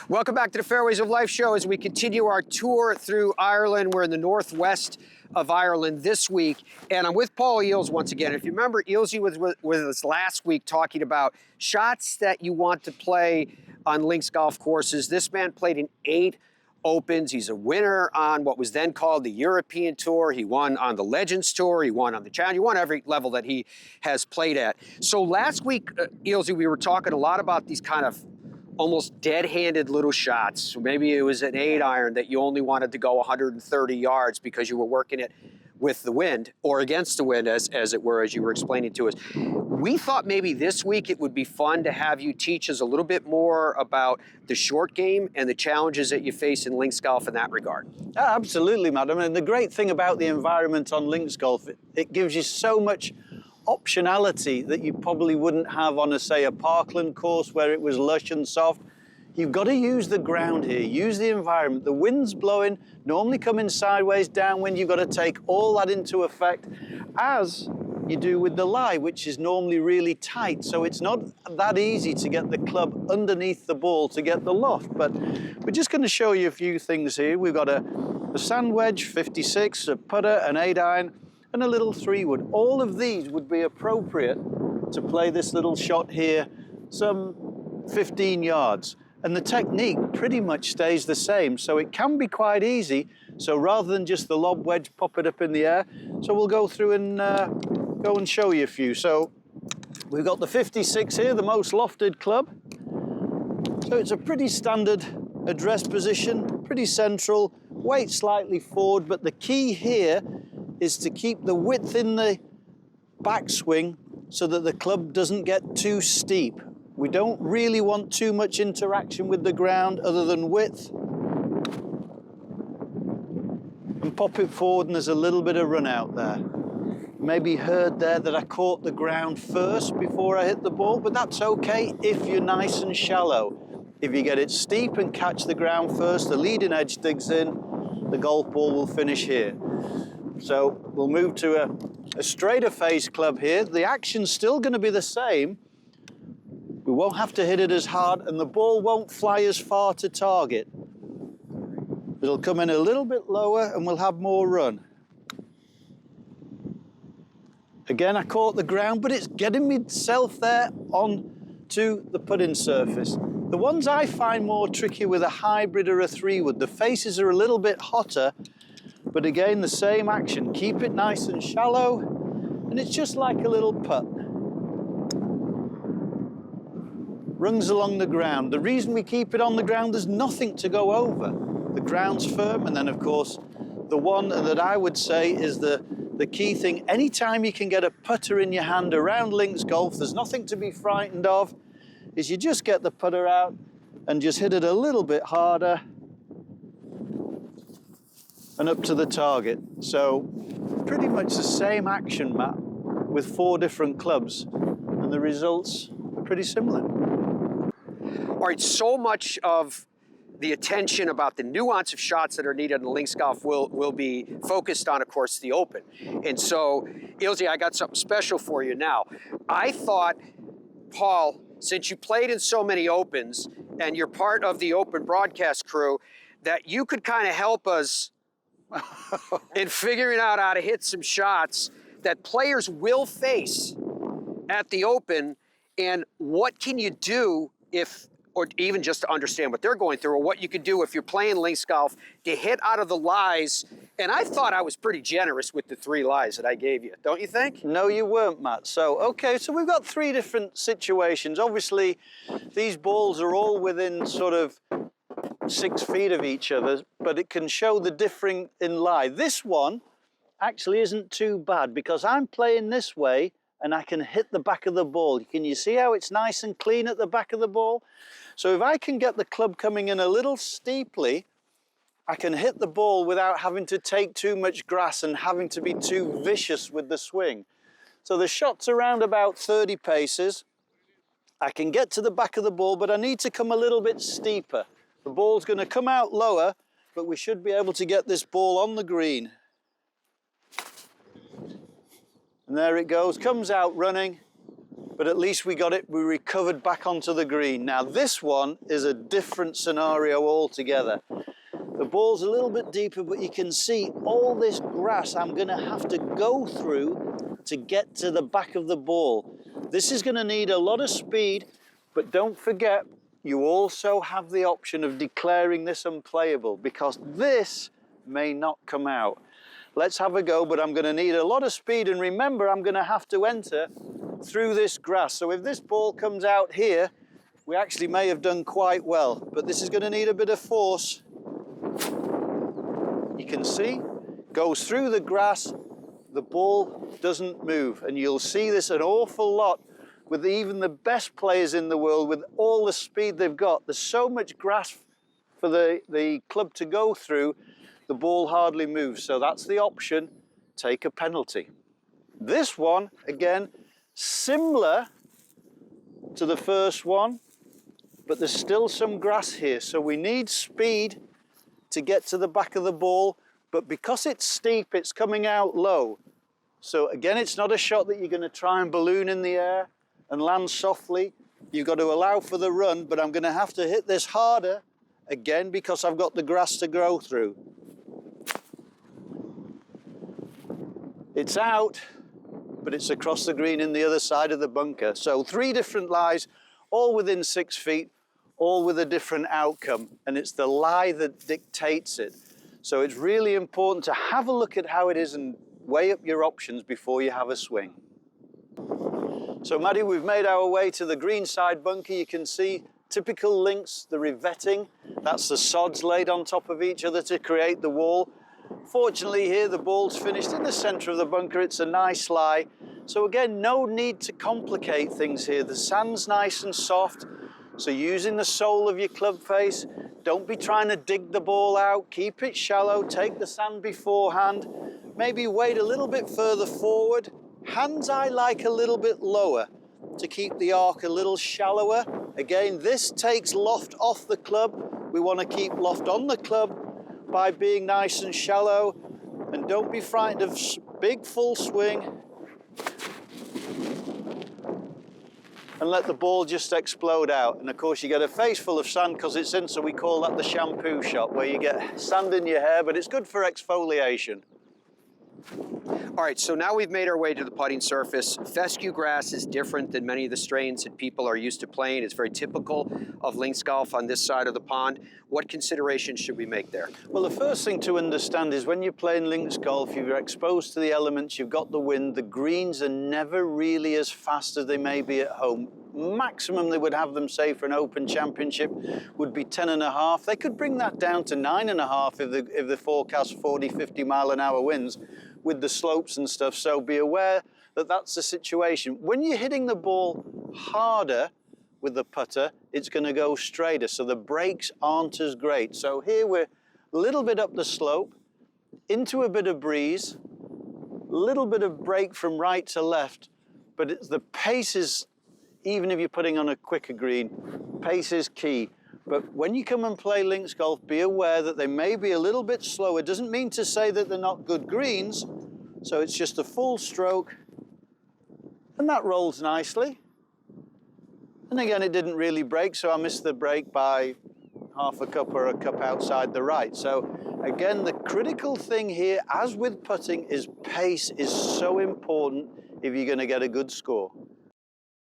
Welcome back to the Fairways of Life show as we continue our tour through Ireland. We're in the northwest of Ireland this week, and I'm with Paul Eales once again. If you remember, Eales was with us last week talking about shots that you want to play on links golf courses. This man played in 8 Opens. He's a winner on what was then called the European Tour. He won on the Legends Tour. He won on the Challenge. He won every level that he has played at. So last week, Eales, we were talking a lot about these kind of almost dead-handed little shots. Maybe it was an 8-iron that you only wanted to go 130 yards because you were working it with the wind or against the wind, as it were, as you were explaining to us. We thought maybe this week it would be fun to have you teach us a little bit more about the short game and the challenges that you face in links golf in that regard. Absolutely, madam. And the great thing about the environment on links golf, it gives you so much optionality that you probably wouldn't have on, say, a parkland course where it was lush and soft. You've got to use the ground here, use the environment. The wind's blowing, normally coming sideways, downwind. You've got to take all that into effect, as you do with the lie, which is normally really tight. So it's not that easy to get the club underneath the ball to get the loft. But we're just going to show you a few things here. We've got a sand wedge, 56, a putter, an 8-iron, and a little 3-wood. All of these would be appropriate to play this little shot here, some 15 yards. And the technique pretty much stays the same, so it can be quite easy. So rather than just the lob wedge, pop it up in the air. So we'll go through and go and show you a few. So we've got the 56 here, the most lofted club. So it's a pretty standard address position, pretty central, weight slightly forward, but the key here is to keep the width in the backswing so that the club doesn't get too steep. We don't really want too much interaction with the ground other than width. And pop it forward, and there's a little bit of run out there. Maybe heard there that I caught the ground first before I hit the ball, but that's okay if you're nice and shallow. If you get it steep and catch the ground first, the leading edge digs in, the golf ball will finish here. So we'll move to a straighter face club here. The action's still going to be the same. We won't have to hit it as hard, and the ball won't fly as far to target. It'll come in a little bit lower and we'll have more run. Again, I caught the ground, but it's getting myself there onto the putting surface. The ones I find more tricky with a hybrid or a 3-wood, the faces are a little bit hotter, but again, the same action. Keep it nice and shallow, and it's just like a little putt. Runs along the ground. The reason we keep it on the ground, there's nothing to go over. The ground's firm, and then of course, the one that I would say is the key thing. Anytime you can get a putter in your hand around links golf, there's nothing to be frightened of, is you just get the putter out and just hit it a little bit harder and up to the target. So pretty much the same action, Matt, with 4 different clubs, and the results are pretty similar. All right, so much of the attention about the nuance of shots that are needed in links golf will be focused on, of course, the Open. And so, Eales, I got something special for you now. I thought, Paul, since you played in so many Opens and you're part of the Open broadcast crew, that you could kind of help us in figuring out how to hit some shots that players will face at the Open, and what can you do if, or even just to understand what they're going through, or what you could do if you're playing links golf to hit out of the lies. And I thought I was pretty generous with the 3 lies that I gave you, don't you think? No, you weren't, Matt. So, okay, so we've got 3 different situations. Obviously, these balls are all within sort of 6 feet of each other, but it can show the differing in lie. This one actually isn't too bad because I'm playing this way and I can hit the back of the ball. Can you see how it's nice and clean at the back of the ball? So if I can get the club coming in a little steeply, I can hit the ball without having to take too much grass and having to be too vicious with the swing. So the shot's around about 30 paces. I can get to the back of the ball, but I need to come a little bit steeper. The ball's going to come out lower, but we should be able to get this ball on the green. And there it goes, comes out running. but at least we got it, we recovered back onto the green. Now this one is a different scenario altogether. The ball's a little bit deeper, but you can see all this grass I'm gonna have to go through to get to the back of the ball. This is gonna need a lot of speed, but don't forget, you also have the option of declaring this unplayable because this may not come out. Let's have a go, but I'm gonna need a lot of speed, and remember, I'm gonna have to enter through this grass. So if this ball comes out here, we actually may have done quite well, but this is gonna need a bit of force. You can see, goes through the grass, the ball doesn't move, and you'll see this an awful lot with even the best players in the world, with all the speed they've got. There's so much grass for the club to go through, the ball hardly moves. So that's the option, take a penalty. This one, again, similar to the first one, but there's still some grass here. So we need speed to get to the back of the ball, but because it's steep, it's coming out low. So again, it's not a shot that you're going to try and balloon in the air and land softly. You've got to allow for the run, but I'm going to have to hit this harder again because I've got the grass to grow through. It's out, but it's across the green in the other side of the bunker. So 3 different lies, all within 6 feet, all with a different outcome, and it's the lie that dictates it. So it's really important to have a look at how it is and weigh up your options before you have a swing. So Maddie, we've made our way to the green side bunker. You can see typical links, the revetting, that's the sods laid on top of each other to create the wall. Fortunately here the ball's finished in the centre of the bunker, it's a nice lie. So again, no need to complicate things here. The sand's nice and soft. So using the sole of your club face, don't be trying to dig the ball out, keep it shallow, take the sand beforehand, maybe wait a little bit further forward. Hands I like a little bit lower to keep the arc a little shallower. Again, this takes loft off the club. We want to keep loft on the club by being nice and shallow, and don't be frightened of big full swing. And let the ball just explode out. And of course you get a face full of sand because it's in, so we call that the shampoo shot, where you get sand in your hair, but it's good for exfoliation. All right, so now we've made our way to the putting surface. Fescue grass is different than many of the strains that people are used to playing. It's very typical of links golf on this side of the pond. What considerations should we make there? Well, the first thing to understand is when you're playing links golf, you're exposed to the elements, you've got the wind, the greens are never really as fast as they may be at home. Maximum they would have them, say, for an Open Championship would be 10.5. They could bring that down to 9.5 if the forecast 40, 50 mile an hour winds with the slopes and stuff. So be aware that that's the situation. When you're hitting the ball harder with the putter, it's going to go straighter. So the breaks aren't as great. So here we're a little bit up the slope, into a bit of breeze, a little bit of break from right to left, but the pace is, even if you're putting on a quicker green, pace is key. But when you come and play links golf, be aware that they may be a little bit slower. It doesn't mean to say that they're not good greens. So it's just a full stroke, and that rolls nicely. And again, it didn't really break, so I missed the break by half a cup or a cup outside the right. So again, the critical thing here, as with putting, is pace is so important if you're going to get a good score.